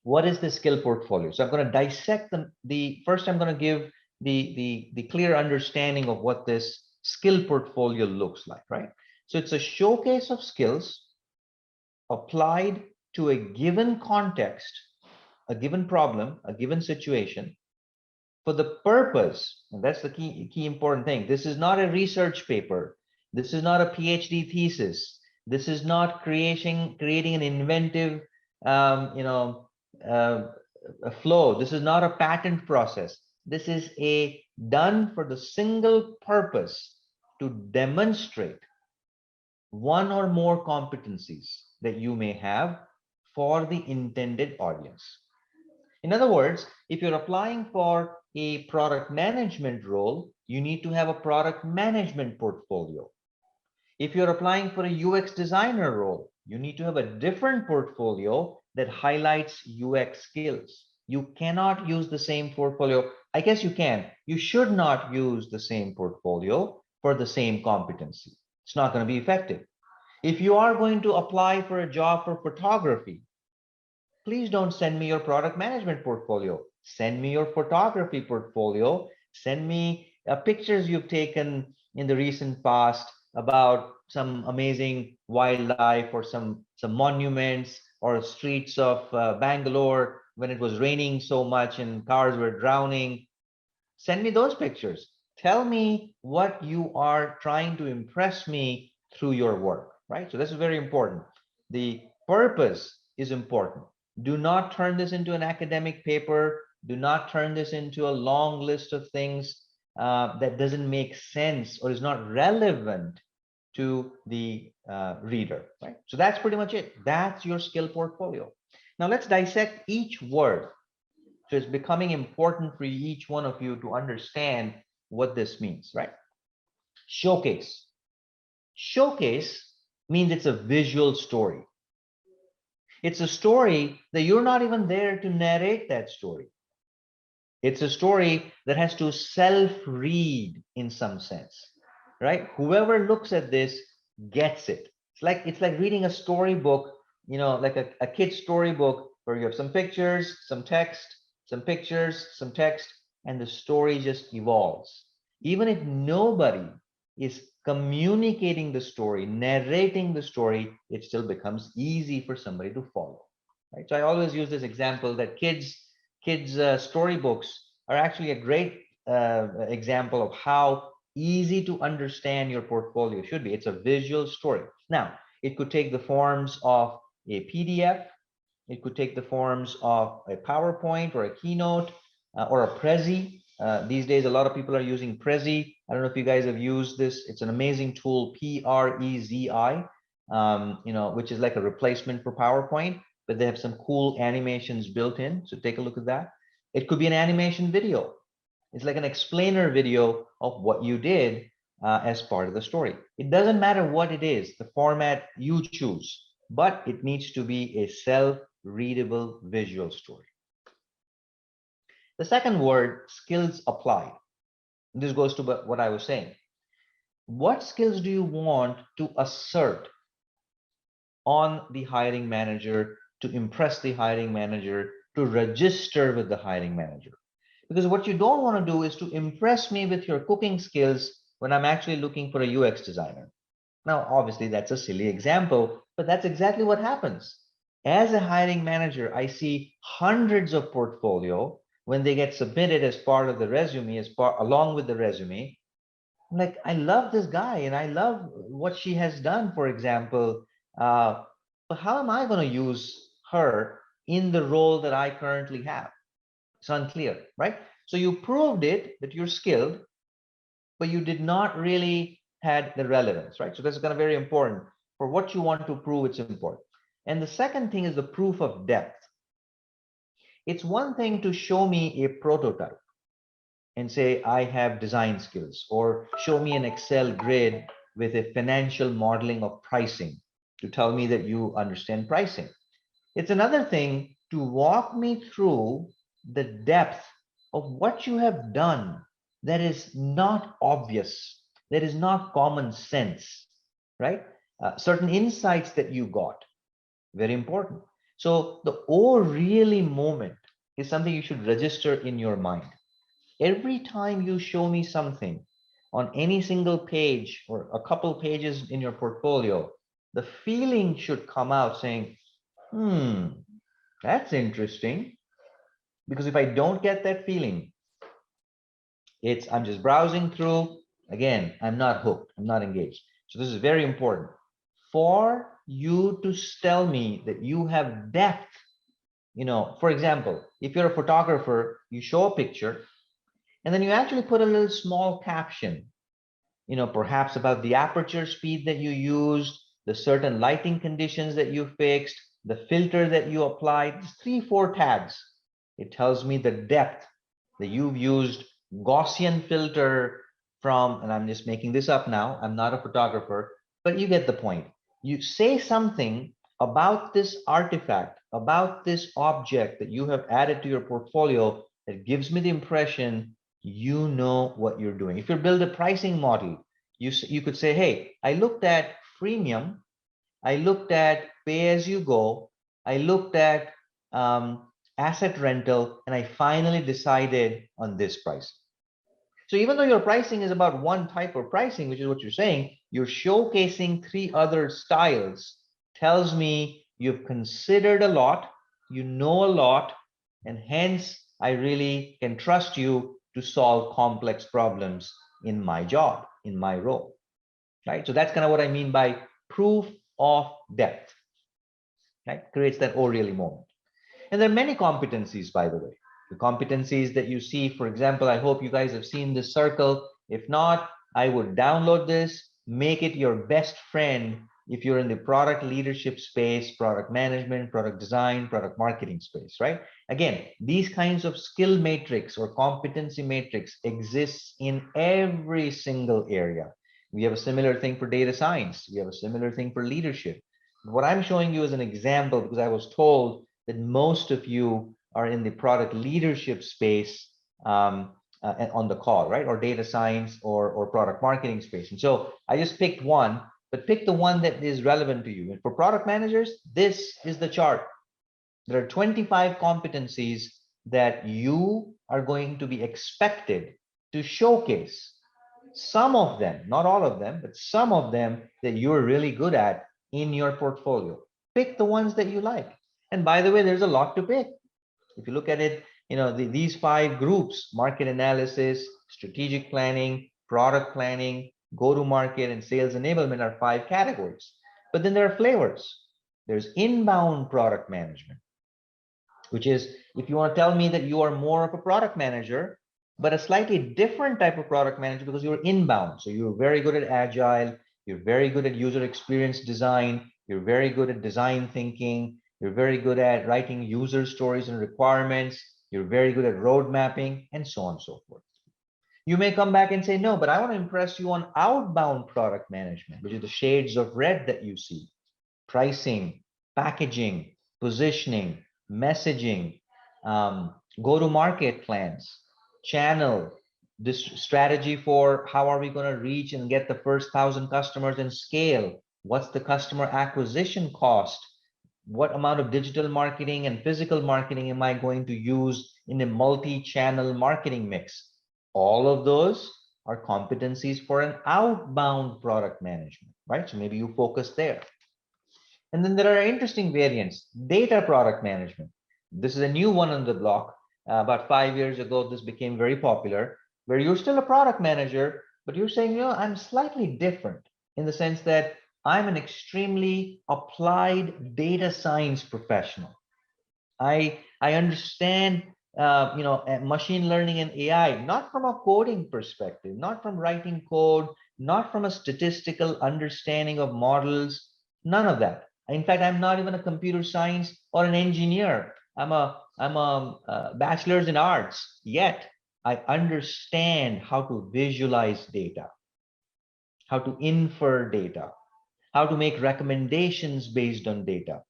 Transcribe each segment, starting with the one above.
What is the skill portfolio? So I'm going to dissect first I'm going to give the clear understanding of what this skill portfolio looks like, right? So it's a showcase of skills applied to a given context, a given problem, a given situation, for the purpose, and that's the key important thing. This is not a research paper. This is not a PhD thesis. This is not creating an inventive, a flow. This is not a patent process. This is done for the single purpose to demonstrate one or more competencies that you may have for the intended audience. In other words, if you're applying for a product management role, you need to have a product management portfolio. If you're applying for a UX designer role, you need to have a different portfolio that highlights UX skills. You cannot use the same portfolio. I guess you can. You should not use the same portfolio for the same competency. It's not going to be effective. If you are going to apply for a job for photography, please don't send me your product management portfolio. Send me your photography portfolio. Send me pictures you've taken in the recent past about some amazing wildlife or some monuments or streets of Bangalore when it was raining so much and cars were drowning. Send me those pictures. Tell me what you are trying to impress me through your work, right? So this is very important. The purpose is important. Do not turn this into an academic paper. Do not turn this into a long list of things that doesn't make sense or is not relevant to the reader, right? So that's pretty much it. That's your skill portfolio. Now let's dissect each word. So it's becoming important for each one of you to understand what this means, right? Showcase. Showcase means it's a visual story. It's a story that you're not even there to narrate that story. It's a story that has to self-read in some sense, right? Whoever looks at this gets it. It's like reading a storybook, you know, like a kid's storybook where you have some pictures, some text, some pictures, some text, and the story just evolves. Even if nobody is communicating the story, narrating the story, it still becomes easy for somebody to follow, right? So I always use this example that kids storybooks are actually a great example of how easy to understand your portfolio should be. It's a visual story. Now, it could take the forms of a PDF. It could take the forms of a PowerPoint or a keynote or a Prezi. These days, a lot of people are using Prezi. I don't know if you guys have used this. It's an amazing tool, Prezi, which is like a replacement for PowerPoint, but they have some cool animations built in. So take a look at that. It could be an animation video. It's like an explainer video of what you did as part of the story. It doesn't matter what it is, the format you choose, but it needs to be a self-readable visual story. The second word, skills applied. This goes to what I was saying. What skills do you want to assert on the hiring manager to impress the hiring manager, to register with the hiring manager? Because what you don't want to do is to impress me with your cooking skills when I'm actually looking for a UX designer. Now, obviously, that's a silly example, but that's exactly what happens. As a hiring manager, I see hundreds of portfolio when they get submitted as part of the resume, along with the resume. I'm like, I love this guy and I love what she has done, for example. But how am I going to use her in the role that I currently have? It's unclear, right? So you proved it that you're skilled, but you did not really had the relevance, right? So that's kind of very important. For what you want to prove, it's important. And the second thing is the proof of depth. It's one thing to show me a prototype and say, I have design skills, or show me an Excel grid with a financial modeling of pricing to tell me that you understand pricing. It's another thing to walk me through the depth of what you have done that is not obvious, that is not common sense, right? Certain insights that you got, very important. So the oh really moment is something you should register in your mind. Every time you show me something on any single page or a couple pages in your portfolio, the feeling should come out saying, that's interesting. Because if I don't get that feeling, I'm just browsing through. Again, I'm not hooked, I'm not engaged. So this is very important. For you to tell me that you have depth, for example, if you're a photographer, you show a picture and then you actually put a little small caption, perhaps about the aperture speed that you used, the certain lighting conditions that you fixed, the filter that you applied, just 3, 4 tags. It tells me the depth that you've used Gaussian filter from, and I'm just making this up now, I'm not a photographer, but you get the point. You say something about this artifact, about this object that you have added to your portfolio that gives me the impression you know what you're doing. If you build a pricing model, you could say, hey, I looked at freemium, I looked at pay as you go, I looked at asset rental, and I finally decided on this price. So even though your pricing is about one type of pricing, which is what you're saying, you're showcasing 3 other styles, tells me you've considered a lot, you know a lot, and hence I really can trust you to solve complex problems in my job, in my role, right? So that's kind of what I mean by proof of depth, right? Creates that oh really moment. And there are many competencies, by the way. The competencies that you see, for example, I hope you guys have seen this circle. If not, I would download this, make it your best friend if you're in the product leadership space, product management, product design, product marketing space, right? Again, these kinds of skill matrix or competency matrix exists in every single area. We have a similar thing for data science. We have a similar thing for leadership. What I'm showing you is an example because I was told that most of you are in the product leadership space on the call, right? Or data science or product marketing space. And so I just picked one, but pick the one that is relevant to you. And for product managers, this is the chart. There are 25 competencies that you are going to be expected to showcase. Some of them, not all of them, but some of them that you're really good at in your portfolio. Pick the ones that you like. And by the way, there's a lot to pick. If you look at it, these 5 groups, market analysis, strategic planning, product planning, go-to-market, and sales enablement are 5 categories. But then there are flavors. There's inbound product management, which is if you want to tell me that you are more of a product manager, but a slightly different type of product manager because you're inbound. So you're very good at agile, you're very good at user experience design, you're very good at design thinking, you're very good at writing user stories and requirements, you're very good at road mapping, and so on and so forth. You may come back and say, no, but I want to impress you on outbound product management, which is the shades of red that you see. Pricing, packaging, positioning, messaging, go-to-market plans, channel, this strategy for how are we going to reach and get the first 1,000 customers and scale? What's the customer acquisition cost? What amount of digital marketing and physical marketing am I going to use in a multi-channel marketing mix? All of those are competencies for an outbound product management, right? So maybe you focus there. And then there are interesting variants. Data product management. This is a new one on the block. About 5 years ago, this became very popular, where you're still a product manager, but you're saying, I'm slightly different in the sense that I'm an extremely applied data science professional. I understand machine learning and AI, not from a coding perspective, not from writing code, not from a statistical understanding of models, none of that. In fact, I'm not even a computer science or an engineer. I'm a bachelor's in arts, yet I understand how to visualize data, how to infer data, how to make recommendations based on data,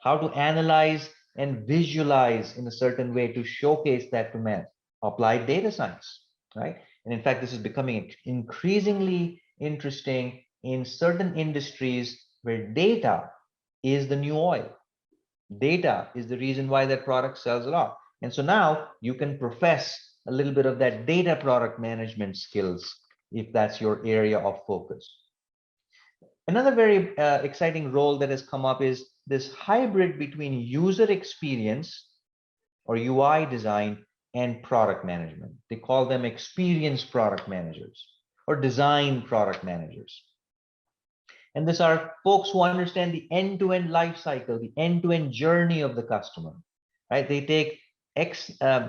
how to analyze and visualize in a certain way to showcase that to men. Applied data science, right? And in fact, this is becoming increasingly interesting in certain industries where data is the new oil. Data is the reason why that product sells a lot. And so now you can profess a little bit of that data product management skills if that's your area of focus. Another very exciting role that has come up is this hybrid between user experience or UI design and product management. They call them experience product managers or design product managers. And these are folks who understand the end-to-end life cycle, the end-to-end journey of the customer, right? They take a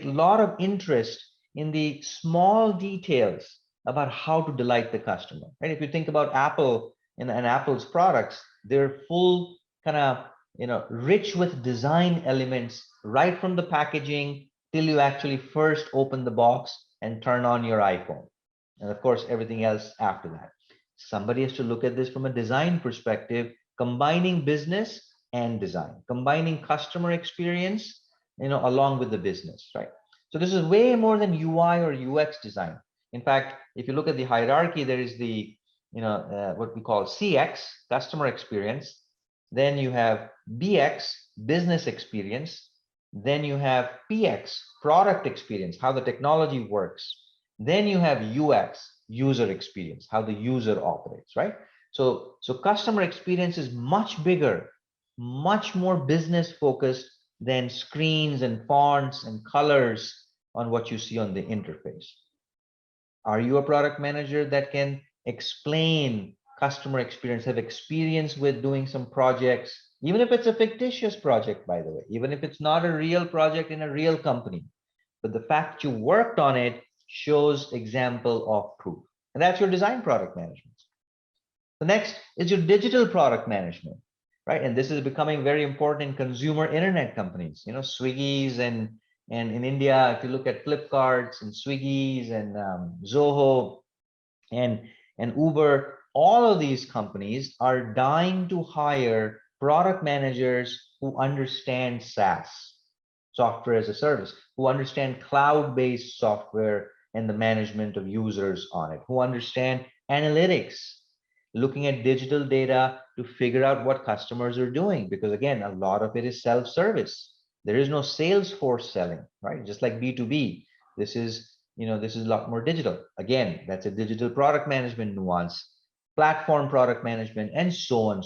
lot of interest in the small details about how to delight the customer, right? If you think about Apple and Apple's products, they're full kind of, rich with design elements right from the packaging till you actually first open the box and turn on your iPhone. And of course, everything else after that. Somebody has to look at this from a design perspective, combining business and design, combining customer experience, along with the business, right? So this is way more than UI or UX design. In fact, if you look at the hierarchy, there is the, what we call CX, customer experience. Then you have BX, business experience. Then you have PX, product experience, how the technology works. Then you have UX, user experience, how the user operates, right? So customer experience is much bigger, much more business focused than screens and fonts and colors on what you see on the interface. Are you a product manager that can explain customer experience, have experience with doing some projects, even if it's a fictitious project, by the way, even if it's not a real project in a real company, but the fact you worked on it shows example of proof. And that's your design product management. The next is your digital product management, right? And this is becoming very important in consumer internet companies, Swiggy's and in India, if you look at Flipkarts and Swiggy's and Zoho and Uber, all of these companies are dying to hire product managers who understand SaaS, software as a service, who understand cloud-based software and the management of users on it, who understand analytics, looking at digital data to figure out what customers are doing. Because again, a lot of it is self-service. There is no sales force selling, right? Just like B2B, this is a lot more digital. Again, that's a digital product management nuance, platform product management, and so on,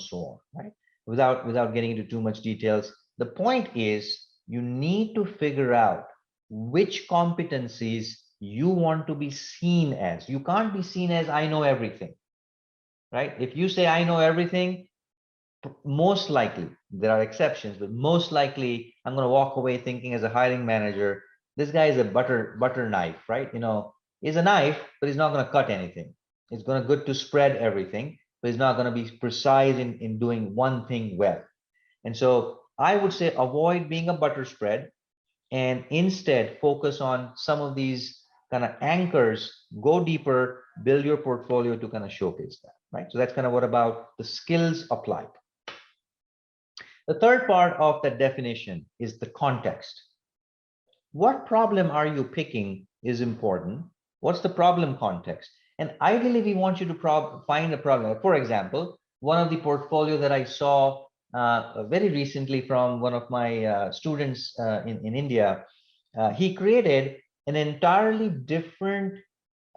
right? Without getting into too much details, the point is you need to figure out which competencies you want to be seen as. You can't be seen as I know everything, right? If you say I know everything, most likely, there are exceptions, but most likely I'm going to walk away thinking as a hiring manager, this guy is a butter knife, right? He's a knife, but he's not going to cut anything. It's going to good to spread everything, but he's not going to be precise in doing one thing well. And so I would say avoid being a butter spread and instead focus on some of these kind of anchors, go deeper, build your portfolio to kind of showcase that, right? So that's kind of what about the skills applied. The third part of the definition is the context. What problem are you picking is important. What's the problem context? And ideally, we want you to find a problem. For example, one of the portfolio that I saw very recently from one of my students in India, he created an entirely different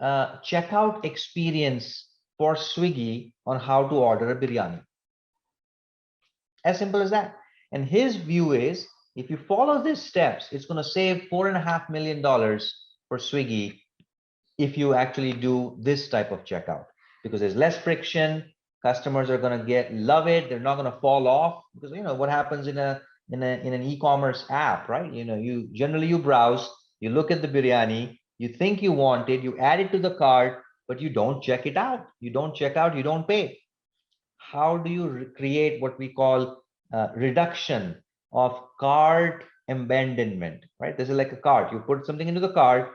checkout experience for Swiggy on how to order a biryani. As simple as that. And his view is, if you follow these steps, it's going to save $4.5 million for Swiggy if you actually do this type of checkout, because there's less friction. Customers are going to love it. They're not going to fall off, because what happens in an e-commerce app, right? You generally browse, you look at the biryani, you think you want it, you add it to the cart, but you don't check it out. You don't check out, you don't pay. How do you create what we call reduction of cart abandonment, right? This is like a cart. You put something into the cart.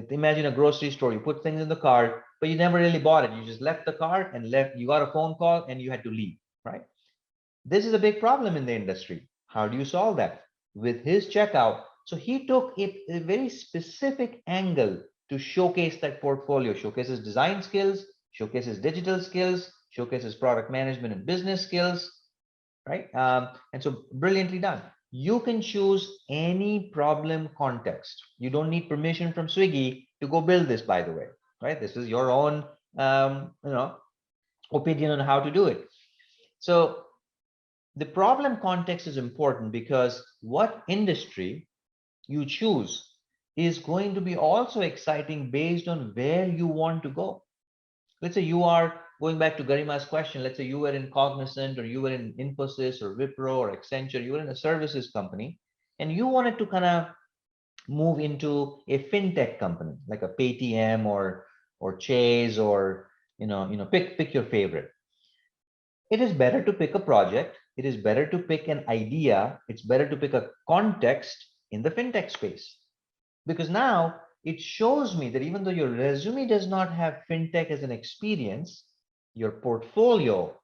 Imagine a grocery store. You put things in the cart, but you never really bought it. You just left the cart and you got a phone call and you had to leave, right? This is a big problem in the industry. How do you solve that? With his checkout. So he took a very specific angle to showcase that portfolio, showcases design skills, showcases digital skills, showcases product management and business skills, right? And so brilliantly done. You can choose any problem context. You don't need permission from Swiggy to go build this, by the way, right? This is your own, opinion on how to do it. So the problem context is important because what industry you choose is going to be also exciting based on where you want to go. Let's say you are going back to Garima's question. Let's say you were in Cognizant or you were in Infosys or Wipro or Accenture, you were in a services company and you wanted to kind of move into a fintech company like a Paytm or Chase or pick your favorite. It is better to pick a project. It is better to pick an idea. It's better to pick a context in the fintech space because now it shows me that even though your resume does not have fintech as an experience, your portfolio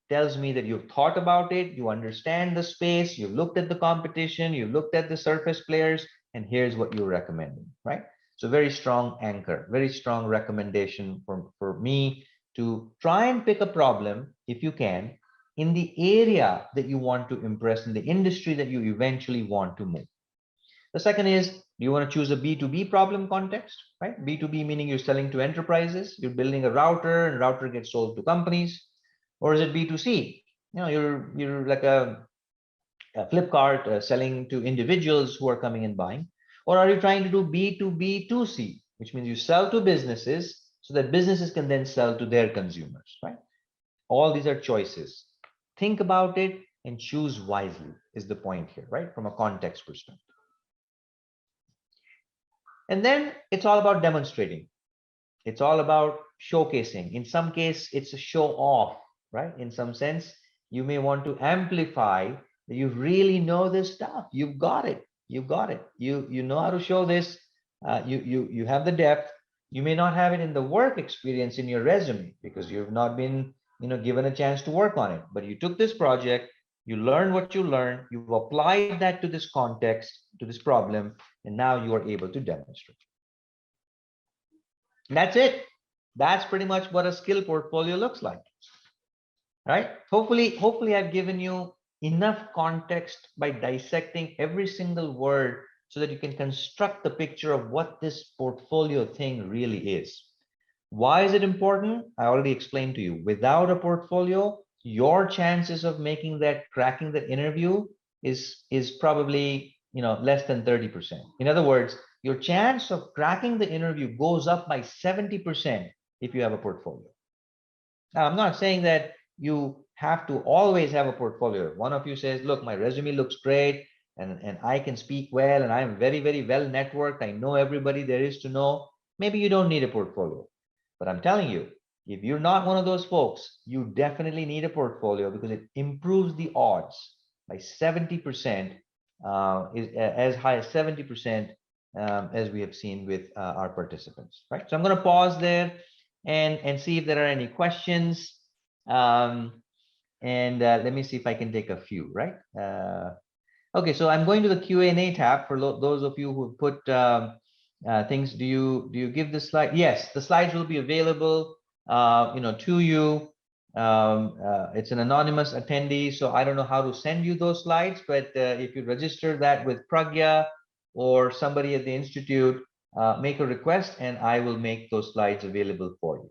tells me that you've thought about it, you understand the space, you've looked at the competition, you've looked at the surface players, and here's what you're recommending, right? So very strong anchor, very strong recommendation for me to try and pick a problem, if you can, in the area that you want to impress, in the industry that you eventually want to move. The second is, do you want to choose a B2B problem context, right? B2B meaning you're selling to enterprises, you're building a router and router gets sold to companies. Or is it B2C? You're like a Flipkart selling to individuals who are coming and buying. Or are you trying to do B2B2C, which means you sell to businesses so that businesses can then sell to their consumers, right? All these are choices. Think about it and choose wisely is the point here, right? From a context perspective. And then it's all about demonstrating. It's all about showcasing. In some case, it's a show off, right? In some sense, you may want to amplify that you really know this stuff. You've got it. You've got it. You know how to show this. You have the depth. You may not have it in the work experience in your resume because you've not been given a chance to work on it. But you took this project, you learned what you learned, you've applied that to this context, to this problem, and now you are able to demonstrate. And that's it. That's pretty much what a skill portfolio looks like. Right? Hopefully I've given you enough context by dissecting every single word so that you can construct the picture of what this portfolio thing really is. Why is it important? I already explained to you. Without a portfolio, your chances of cracking the interview is probably less than 30%. In other words, your chance of cracking the interview goes up by 70% if you have a portfolio. Now, I'm not saying that you have to always have a portfolio. One of you says, look, my resume looks great and I can speak well and I'm very, very well networked. I know everybody there is to know. Maybe you don't need a portfolio. But I'm telling you, if you're not one of those folks, you definitely need a portfolio because it improves the odds by 70%, is as high as 70%, as we have seen with our participants, right? So I'm going to pause there and see if there are any questions. Let me see if I can take a few, right? Okay, so I'm going to the Q&A tab for those of you who put things. Do you give the slide? Yes, the slides will be available, to you. It's an anonymous attendee, so I don't know how to send you those slides, but if you register that with Pragya or somebody at the Institute, make a request and I will make those slides available for you.